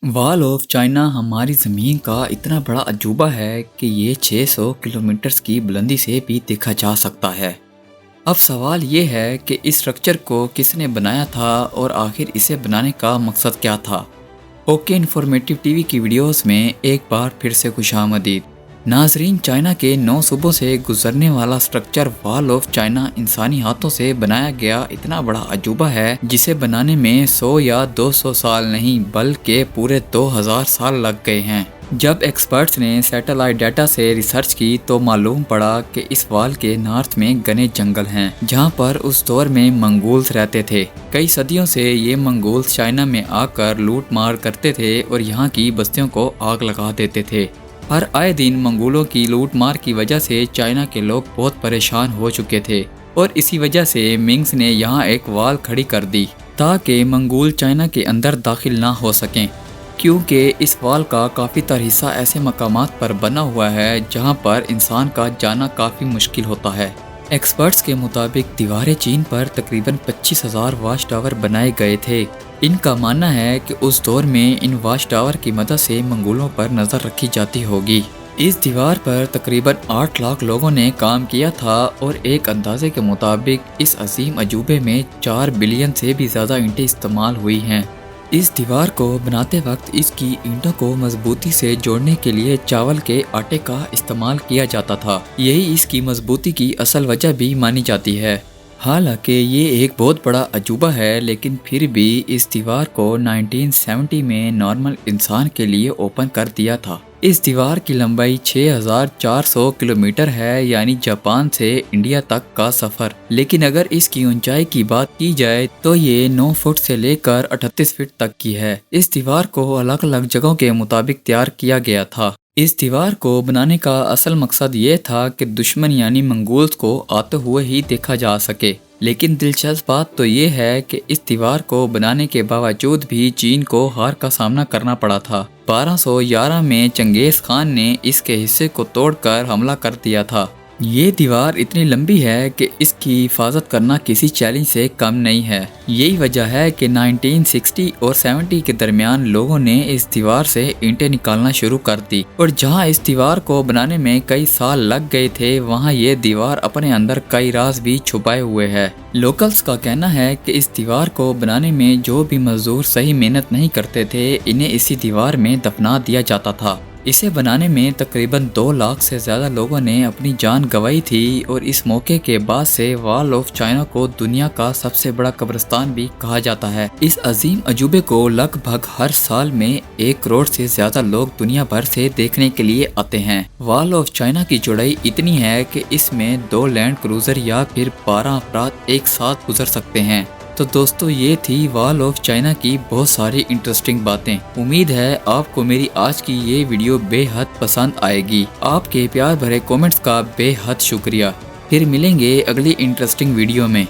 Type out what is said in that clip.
Wall of China हमारी ज़मीन का इतना बड़ा अजूबा है कि ये 600 किलोमीटर्स की बुलंदी से भी देखा जा सकता है। अब सवाल ये है कि इस स्ट्रक्चर को किसने बनाया था और आखिर इसे बनाने का मकसद क्या था। ओके इन्फॉर्मेटिव टीवी की वीडियोस में एक बार फिर से खुशामदीद। नाजरीन, चाइना के 9 सूबों से गुजरने वाला स्ट्रक्चर वॉल ऑफ चाइना इंसानी हाथों से बनाया गया इतना बड़ा अजूबा है जिसे बनाने में 100 या 200 साल नहीं बल्कि पूरे 2000 साल लग गए हैं। जब एक्सपर्ट्स ने सैटेलाइट डाटा से रिसर्च की तो मालूम पड़ा कि इस वॉल के नॉर्थ में घने जंगल हैं जहां पर उस दौर में मंगोल्स रहते थे। कई सदियों से ये मंगोल्स चाइना में आकर लूट मार करते थे और यहाँ की बस्तियों को आग लगा देते थे। हर आए दिन मंगोलों की लूट मार की वजह से चाइना के लोग बहुत परेशान हो चुके थे और इसी वजह से मिंग्स ने यहाँ एक वॉल खड़ी कर दी ताकि मंगोल चाइना के अंदर दाखिल ना हो सकें, क्योंकि इस वॉल का काफ़ी तर हिस्सा ऐसे मकामात पर बना हुआ है जहाँ पर इंसान का जाना काफ़ी मुश्किल होता है। एक्सपर्ट्स के मुताबिक दीवारें चीन पर तकरीबन 25,000 वाच टावर बनाए गए थे। इनका मानना है कि उस दौर में इन वाच टावर की मदद से मंगोलों पर नज़र रखी जाती होगी। इस दीवार पर तकरीबन 8 लाख लोगों ने काम किया था और एक अंदाजे के मुताबिक इस अजीम अजूबे में 4 बिलियन से भी ज़्यादा ईंटें इस्तेमाल हुई हैं। इस दीवार को बनाते वक्त इसकी ईंटों को मजबूती से जोड़ने के लिए चावल के आटे का इस्तेमाल किया जाता था। यही इसकी मजबूती की असल वजह भी मानी जाती है। हालांकि ये एक बहुत बड़ा अजूबा है, लेकिन फिर भी इस दीवार को 1970 में नॉर्मल इंसान के लिए ओपन कर दिया था। इस दीवार की लंबाई 6400 किलोमीटर है, यानी जापान से इंडिया तक का सफ़र। लेकिन अगर इसकी ऊंचाई की बात की जाए तो ये 9 फुट से लेकर 38 फीट तक की है। इस दीवार को अलग अलग जगहों के मुताबिक तैयार किया गया था। इस दीवार को बनाने का असल मकसद ये था कि दुश्मन यानी मंगोल्स को आते हुए ही देखा जा सके। लेकिन दिलचस्प बात तो ये है कि इस दीवार को बनाने के बावजूद भी चीन को हार का सामना करना पड़ा था। 1211 में चंगेज खान ने इसके हिस्से को तोड़कर हमला कर दिया था। ये दीवार इतनी लंबी है कि इसकी हिफाजत करना किसी चैलेंज से कम नहीं है। यही वजह है कि 1960 और 70 के दरमियान लोगों ने इस दीवार से ईंटें निकालना शुरू कर दी और जहां इस दीवार को बनाने में कई साल लग गए थे, वहां ये दीवार अपने अंदर कई राज भी छुपाए हुए है। लोकल्स का कहना है कि इस दीवार को बनाने में जो भी मजदूर सही मेहनत नहीं करते थे, इन्हें इसी दीवार में दफना दिया जाता था। इसे बनाने में तकरीबन 2 लाख से ज़्यादा लोगों ने अपनी जान गंवाई थी और इस मौके के बाद से वॉल ऑफ चाइना को दुनिया का सबसे बड़ा कब्रिस्तान भी कहा जाता है। इस अजीम अजूबे को लगभग हर साल में 1 करोड़ से ज़्यादा लोग दुनिया भर से देखने के लिए आते हैं। वॉल ऑफ चाइना की चौड़ाई इतनी है कि इसमें 2 लैंड क्रूजर या फिर 12 अफराद एक साथ गुजर सकते हैं। तो दोस्तों, ये थी वॉल ऑफ चाइना की बहुत सारी इंटरेस्टिंग बातें। उम्मीद है आपको मेरी आज की ये वीडियो बेहद पसंद आएगी। आपके प्यार भरे कमेंट्स का बेहद शुक्रिया। फिर मिलेंगे अगली इंटरेस्टिंग वीडियो में।